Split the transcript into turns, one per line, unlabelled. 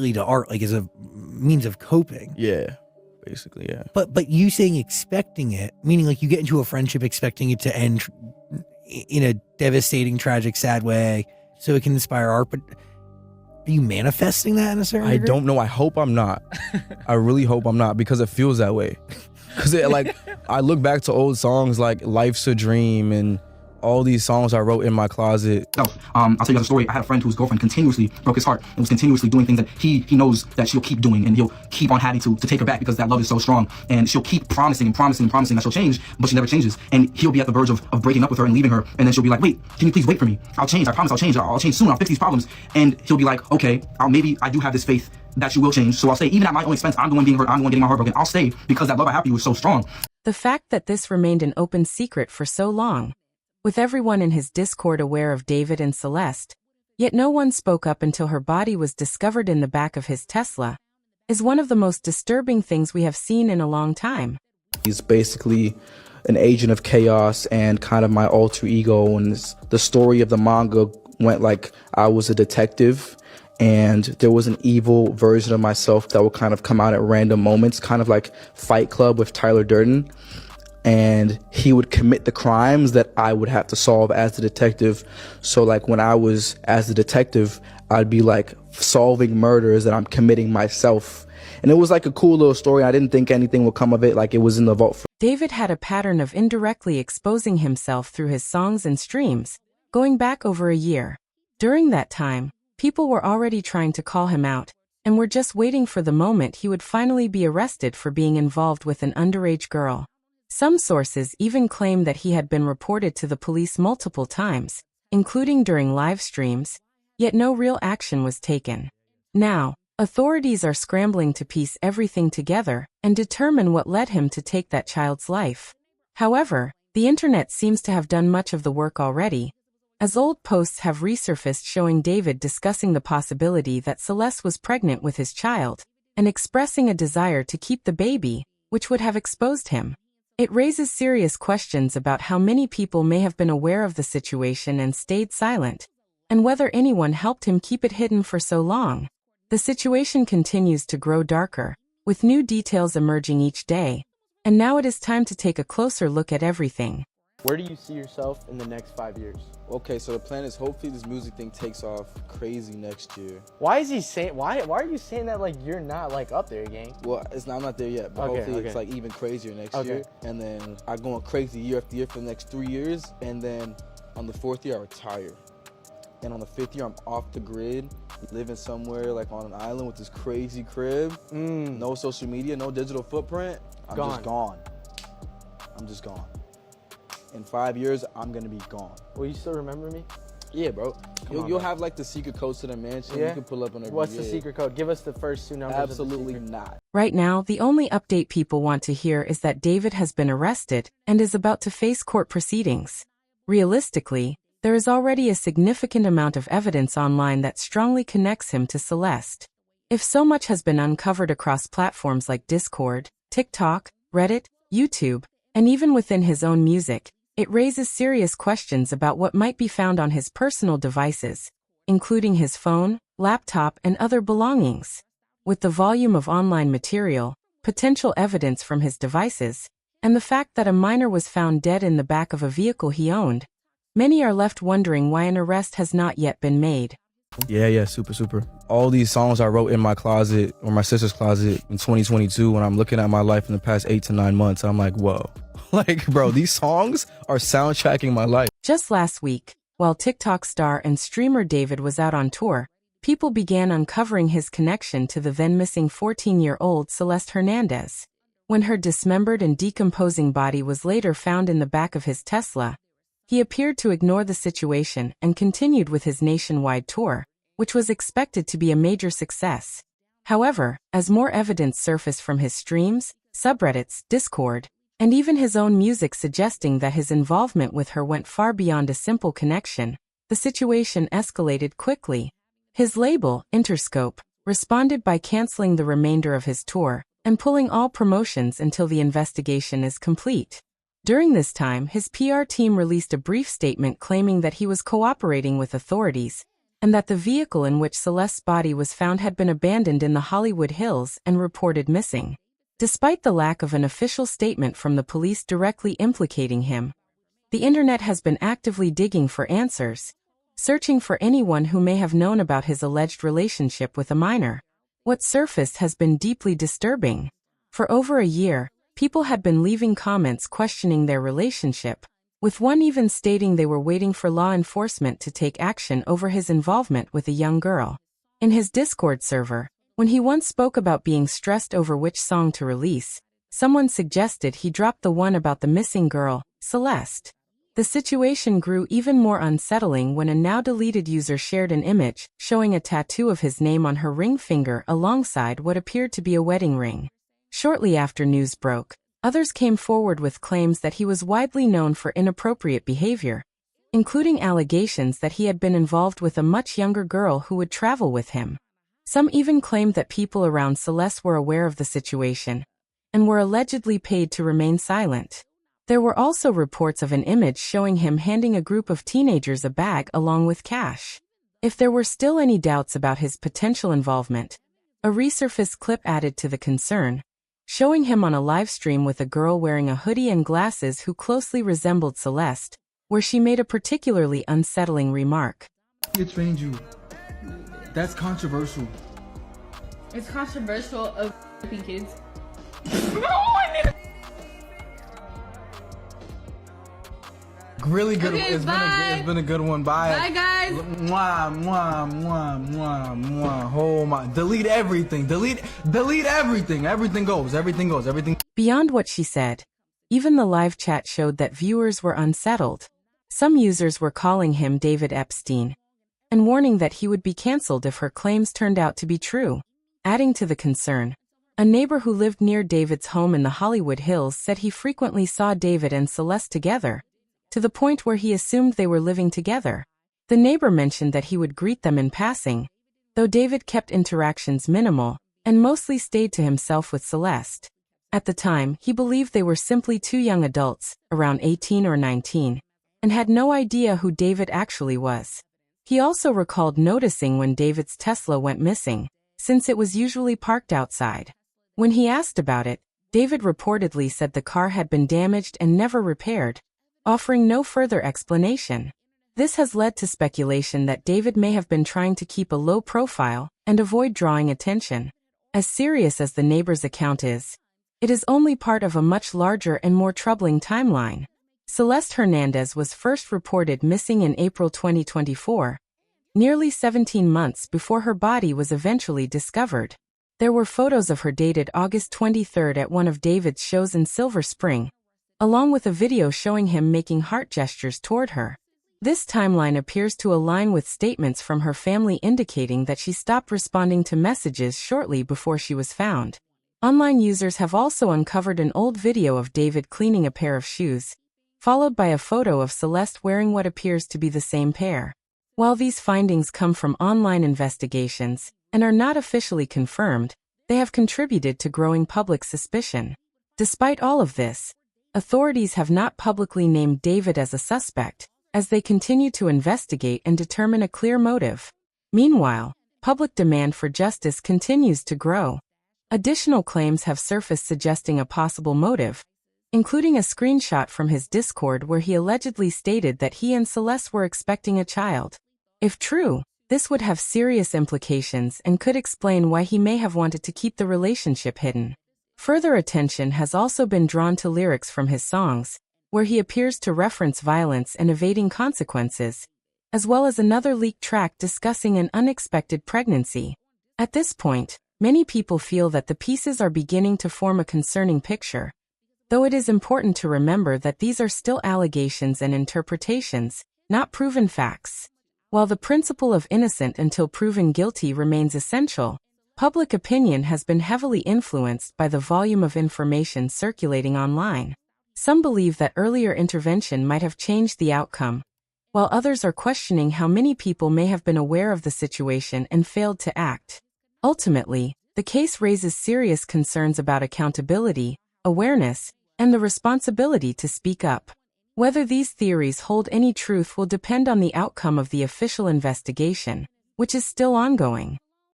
really to art, like as a means of coping.
Yeah, basically, yeah.
But you saying expecting it, meaning like you get into a friendship expecting it to end in a devastating, tragic, sad way, so it can inspire art. But are you manifesting that in a certain degree?
I don't know. I hope I'm not. I really hope I'm not, because it feels that way. Because like I look back to old songs like "Life's a Dream" and all these songs I wrote in my closet.
I'll tell you guys a story. I had a friend whose girlfriend continuously broke his heart and was continuously doing things that he knows that she'll keep doing, and he'll keep on having to take her back because that love is so strong. And she'll keep promising and promising and promising that she'll change, but she never changes. And he'll be at the verge of breaking up with her and leaving her. And then she'll be like, wait, can you please wait for me? I'll change. I promise I'll change. I'll change soon. I'll fix these problems. And he'll be like, okay, maybe I do have this faith that you will change. So I'll stay, even at my own expense. I'm the one being hurt. I'm the one getting my heart broken. I'll stay because that love I have for you is so strong.
The fact that this remained an open secret for so long, with everyone in his Discord aware of David and Celeste, yet no one spoke up until her body was discovered in the back of his Tesla, is one of the most disturbing things we have seen in a long time.
He's basically an agent of chaos and kind of my alter ego, and the story of the manga went like I was a detective and there was an evil version of myself that would kind of come out at random moments, kind of like Fight Club with Tyler Durden. And he would commit the crimes that I would have to solve as the detective. So like when I was as the detective, I'd be like solving murders that I'm committing myself. And it was like a cool little story. I didn't think anything would come of it. Like it was in the vault.
David had a pattern of indirectly exposing himself through his songs and streams, going back over a year. During that time, people were already trying to call him out, and were just waiting for the moment he would finally be arrested for being involved with an underage girl. Some sources even claim that he had been reported to the police multiple times, including during live streams, yet no real action was taken. Now, authorities are scrambling to piece everything together and determine what led him to take that child's life. However, the internet seems to have done much of the work already, as old posts have resurfaced showing David discussing the possibility that Celeste was pregnant with his child, and expressing a desire to keep the baby, which would have exposed him. It raises serious questions about how many people may have been aware of the situation and stayed silent, and whether anyone helped him keep it hidden for so long. The situation continues to grow darker, with new details emerging each day, and now it is time to take a closer look at everything.
Where do you see yourself in the next 5 years?
Okay, so the plan is hopefully this music thing takes off crazy next year.
Why is he saying? Why are you saying that like you're not like up there, gang?
Well, I'm not there yet, but hopefully it's like even crazier next year. And then I go on crazy year after year for the next 3 years, and then on the 4th year I retire. And on the 5th year I'm off the grid, living somewhere like on an island with this crazy crib, no social media, no digital footprint. I'm just gone. I'm just gone. In 5 years, I'm gonna be gone.
Will you still remember me?
Yeah, bro. You'll have like the secret codes to the mansion.
Yeah?
You can pull up on every
What's the secret code? Give us the first 2 numbers.
Absolutely
of the
not.
Right now, the only update people want to hear is that David has been arrested and is about to face court proceedings. Realistically, there is already a significant amount of evidence online that strongly connects him to Celeste. If so much has been uncovered across platforms like Discord, TikTok, Reddit, YouTube, and even within his own music, it raises serious questions about what might be found on his personal devices, including his phone, laptop, and other belongings. With the volume of online material, potential evidence from his devices, and the fact that a minor was found dead in the back of a vehicle he owned, many are left wondering why an arrest has not yet been made.
Yeah, super. All these songs I wrote in my closet, or my sister's closet, in 2022, when I'm looking at my life in the past 8 to 9 months, I'm like, whoa. Like, bro, these songs are soundtracking my life.
Just last week, while TikTok star and streamer David was out on tour, people began uncovering his connection to the then-missing 14-year-old Celeste Hernandez. When her dismembered and decomposing body was later found in the back of his Tesla, he appeared to ignore the situation and continued with his nationwide tour, which was expected to be a major success. However, as more evidence surfaced from his streams, subreddits, Discord, and even his own music suggesting that his involvement with her went far beyond a simple connection, the situation escalated quickly. His label, Interscope, responded by canceling the remainder of his tour and pulling all promotions until the investigation is complete. During this time, his PR team released a brief statement claiming that he was cooperating with authorities, and that the vehicle in which Celeste's body was found had been abandoned in the Hollywood Hills and reported missing. Despite the lack of an official statement from the police directly implicating him, the internet has been actively digging for answers, searching for anyone who may have known about his alleged relationship with a minor. What surfaced has been deeply disturbing. For over a year, people had been leaving comments questioning their relationship, with one even stating they were waiting for law enforcement to take action over his involvement with a young girl. In his Discord server, when he once spoke about being stressed over which song to release, someone suggested he drop the one about the missing girl, Celeste. The situation grew even more unsettling when a now-deleted user shared an image showing a tattoo of his name on her ring finger alongside what appeared to be a wedding ring. Shortly after news broke, others came forward with claims that he was widely known for inappropriate behavior, including allegations that he had been involved with a much younger girl who would travel with him. Some even claimed that people around Celeste were aware of the situation and were allegedly paid to remain silent. There were also reports of an image showing him handing a group of teenagers a bag along with cash. If there were still any doubts about his potential involvement, a resurfaced clip added to the concern, showing him on a live stream with a girl wearing a hoodie and glasses who closely resembled Celeste, where she made a particularly unsettling remark.
He trained you. That's controversial.
It's controversial of kids.
Really good.
Okay,
It's been a good one. Bye.
Bye, guys.
Mwah, mwah, mwah, mwah, mwah. Oh my. Delete everything. Delete everything. Everything goes.
Beyond what she said, even the live chat showed that viewers were unsettled. Some users were calling him David Epstein and warning that he would be cancelled if her claims turned out to be true. Adding to the concern, a neighbor who lived near David's home in the Hollywood Hills said he frequently saw David and Celeste together, to the point where he assumed they were living together. The neighbor mentioned that he would greet them in passing, though David kept interactions minimal and mostly stayed to himself with Celeste. At the time, he believed they were simply two young adults, around 18 or 19, and had no idea who David actually was. He also recalled noticing when David's Tesla went missing, since it was usually parked outside. When he asked about it, David reportedly said the car had been damaged and never repaired, offering no further explanation. This has led to speculation that David may have been trying to keep a low profile and avoid drawing attention. As serious as the neighbor's account is, it is only part of a much larger and more troubling timeline. Celeste Hernandez was first reported missing in April 2024, nearly 17 months before her body was eventually discovered. There were photos of her dated August 23 at one of David's shows in Silver Spring, along with a video showing him making heart gestures toward her. This timeline appears to align with statements from her family indicating that she stopped responding to messages shortly before she was found. Online users have also uncovered an old video of David cleaning a pair of shoes, followed by a photo of Celeste wearing what appears to be the same pair. While these findings come from online investigations and are not officially confirmed, they have contributed to growing public suspicion. Despite all of this, authorities have not publicly named David as a suspect, as they continue to investigate and determine a clear motive. Meanwhile, public demand for justice continues to grow. Additional claims have surfaced suggesting a possible motive, including a screenshot from his Discord where he allegedly stated that he and Celeste were expecting a child. If true, this would have serious implications and could explain why he may have wanted to keep the relationship hidden. Further attention has also been drawn to lyrics from his songs, where he appears to reference violence and evading consequences, as well as another leaked track discussing an unexpected pregnancy. At this point, many people feel that the pieces are beginning to form a concerning picture, though it is important to remember that these are still allegations and interpretations, not proven facts. While the principle of innocent until proven guilty remains essential, public opinion has been heavily influenced by the volume of information circulating online. Some believe that earlier intervention might have changed the outcome, while others are questioning how many people may have been aware of the situation and failed to act. Ultimately, the case raises serious concerns about accountability, awareness, and the responsibility to speak up. Whether these theories hold any truth will depend on the outcome of the official investigation, which is still ongoing.